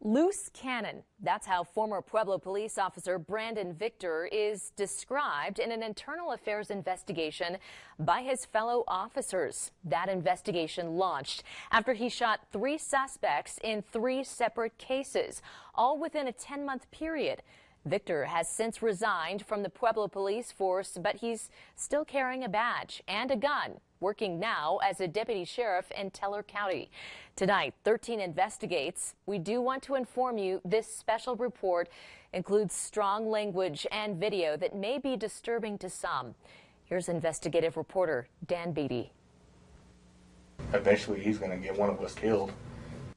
Loose cannon. That's how former Pueblo Police officer Brandon Victor is described in an internal affairs investigation by his fellow officers. That investigation launched after he shot 3 suspects in 3 separate cases, all within a 10-month period. Victor has since resigned from the Pueblo Police force, but he's still carrying a badge and a gun, working now as a deputy sheriff in Teller County. Tonight, 13 investigates. We do want to inform you this special report includes strong language and video that may be disturbing to some. Here's investigative reporter Dan Beatty. Eventually, he's going to get one of us killed.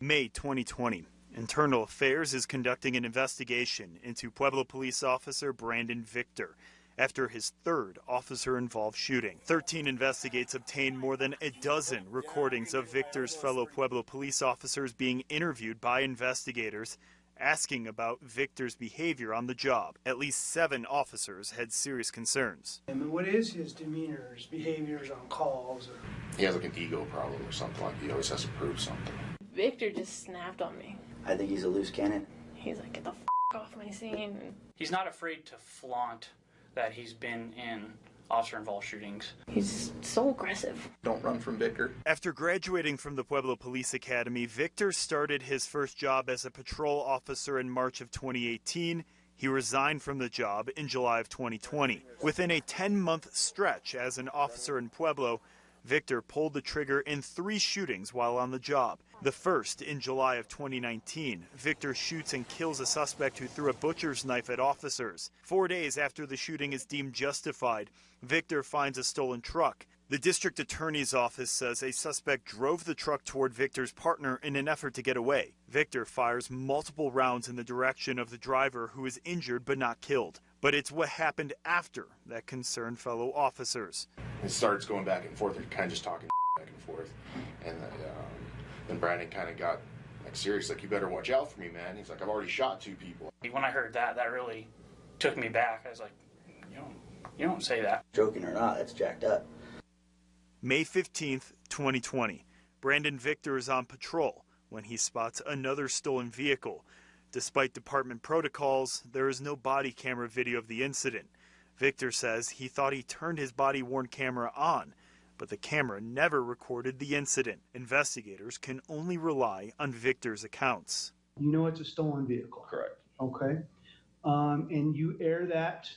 May 2020. Internal Affairs is conducting an investigation into Pueblo Police officer Brandon Victor after his 3rd officer-involved shooting. 13 investigates obtained more than a dozen recordings of Victor's fellow Pueblo Police officers being interviewed by investigators, asking about Victor's behavior on the job. At least 7 officers had serious concerns. I mean, what is his demeanor, his behaviors on calls? He has like an ego problem or something, like he always has to prove something. Victor just snapped on me. I think he's a loose cannon. He's like, get the off my scene. He's not afraid to flaunt that he's been in officer-involved shootings. He's so aggressive. Don't run from Victor. After graduating from the Pueblo Police Academy, Victor started his first job as a patrol officer in March of 2018. He resigned from the job in July of 2020. Within a 10-month stretch as an officer in Pueblo, Victor pulled the trigger in 3 shootings while on the job. The first in July of 2019. Victor shoots and kills a suspect who threw a butcher's knife at officers. 4 days after the shooting is deemed justified, Victor finds a stolen truck. The district attorney's office says a suspect drove the truck toward Victor's partner in an effort to get away. Victor fires multiple rounds in the direction of the driver, who is injured but not killed. But it's what happened after that concerned fellow officers. It starts going back and forth. They're kind of just talking back and forth. And then Brandon kind of got like serious, like, you better watch out for me, man. He's like, I've already shot 2 people. When I heard that, that really took me back. I was like, you don't say that. Joking or not, that's jacked up. May 15th, 2020. Brandon Victor is on patrol when he spots another stolen vehicle. Despite department protocols, there is no body camera video of the incident. Victor says he thought he turned his body-worn camera on, but the camera never recorded the incident. Investigators can only rely on Victor's accounts. You know it's a stolen vehicle. Correct. Okay. And you air that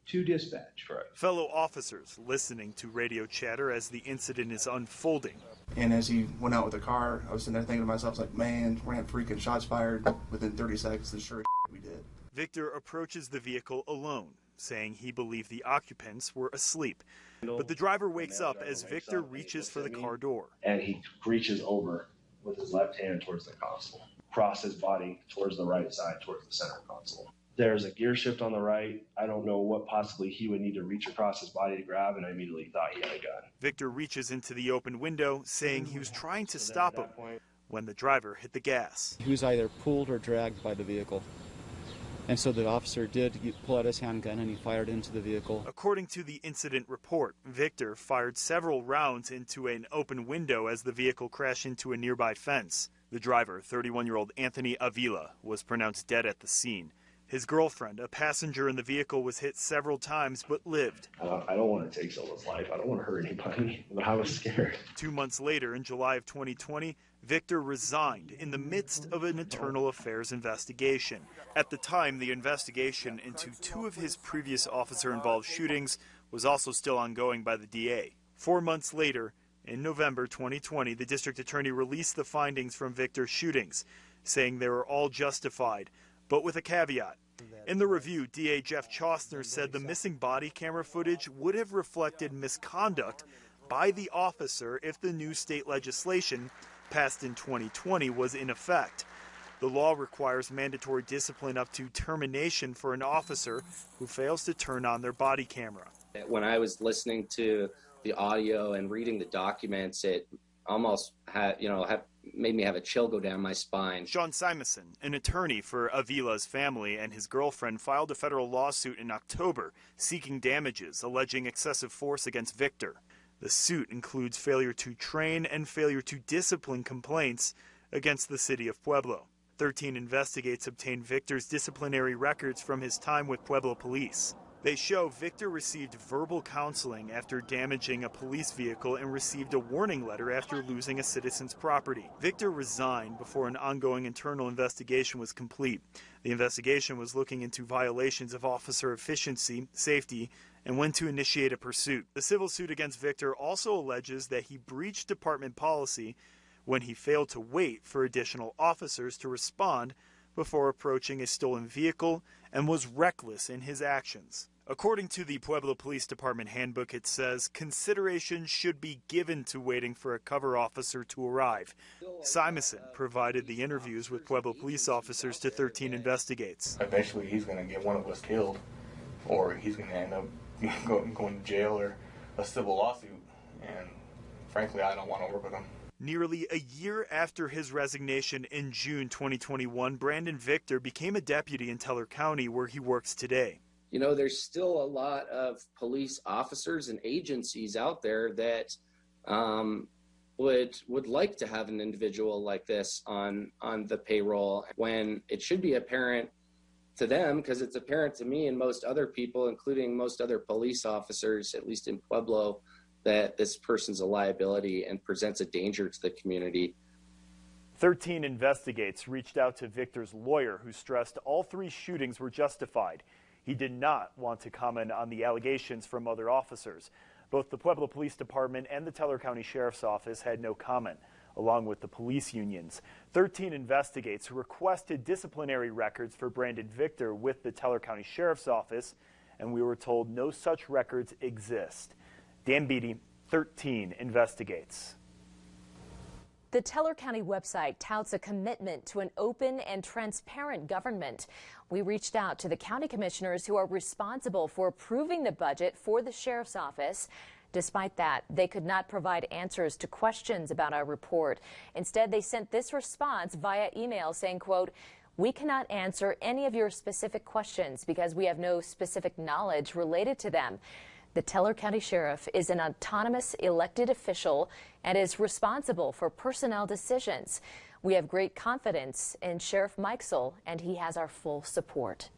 to dispatch. Correct. Fellow officers listening to radio chatter as the incident is unfolding. And as he went out with the car, I was sitting there thinking to myself, like, man, we're gonna have freaking shots fired within 30 seconds. And sure we did. Victor approaches the vehicle alone, saying he believed the occupants were asleep. But the driver wakes up as Victor reaches for the car door. And he reaches over with his left hand towards the console, across his body towards the right side, towards the center console. There's a gear shift on the right. I don't know what possibly he would need to reach across his body to grab, and I immediately thought he had a gun. Victor reaches into the open window, saying he was trying to stop him when the driver hit the gas. He was either pulled or dragged by the vehicle. And so the officer did pull out his handgun and he fired into the vehicle. According to the incident report, Victor fired several rounds into an open window as the vehicle crashed into a nearby fence. The driver, 31-year-old Anthony Avila, was pronounced dead at the scene. His girlfriend, a passenger in the vehicle, was hit several times but lived. I don't want to take someone's life. I don't want to hurt anybody, but I was scared. 2 months later, in July of 2020, Victor resigned in the midst of an internal affairs investigation. At the time, the investigation into 2 of his previous officer-involved shootings was also still ongoing by the DA. 4 months later, in November 2020, the district attorney released the findings from Victor's shootings, saying they were all justified, but with a caveat. In the review, DA Jeff Chostner said the missing body camera footage would have reflected misconduct by the officer if the new state legislation passed in 2020 was in effect. The law requires mandatory discipline up to termination for an officer who fails to turn on their body camera. When I was listening to the audio and reading the documents, it almost had, made me have a chill go down my spine. Sean Simonson, an attorney for Avila's family and his girlfriend, filed a federal lawsuit in October seeking damages, alleging excessive force against Victor. The suit includes failure to train and failure to discipline complaints against the city of Pueblo. 13 Investigates obtained Victor's disciplinary records from his time with Pueblo Police. They show Victor received verbal counseling after damaging a police vehicle and received a warning letter after losing a citizen's property. Victor resigned before an ongoing internal investigation was complete. The investigation was looking into violations of officer efficiency, safety, and when to initiate a pursuit. The civil suit against Victor also alleges that he breached department policy when he failed to wait for additional officers to respond before approaching a stolen vehicle and was reckless in his actions. According to the Pueblo Police Department handbook, it says consideration should be given to waiting for a cover officer to arrive. Simonson provided the interviews with Pueblo police officers to 13 Investigates. Eventually he's going to get one of us killed, or he's going to end up going to jail or a civil lawsuit, and frankly I don't want to work with him. Nearly a year after his resignation in June 2021, Brandon Victor became a deputy in Teller County, where he works today. You know, there's still a lot of police officers and agencies out there that would like to have an individual like this on the payroll, when it should be apparent to them, because it's apparent to me and most other people, including most other police officers, at least in Pueblo, that this person's a liability and presents a danger to the community. 13 Investigates reached out to Victor's lawyer, who stressed all 3 shootings were justified. He did not want to comment on the allegations from other officers. Both the Pueblo Police Department and the Teller County Sheriff's Office had no comment, along with the police unions. 13 Investigates requested disciplinary records for Brandon Victor with the Teller County Sheriff's Office, and we were told no such records exist. Dan Beatty, 13 Investigates. The Teller County website touts a commitment to an open and transparent government. We reached out to the county commissioners who are responsible for approving the budget for the sheriff's office. Despite that, they could not provide answers to questions about our report. Instead, they sent this response via email saying, quote, "We cannot answer any of your specific questions because we have no specific knowledge related to them. The Teller County Sheriff is an autonomous elected official and is responsible for personnel decisions. We have great confidence in Sheriff Mikesell, and he has our full support."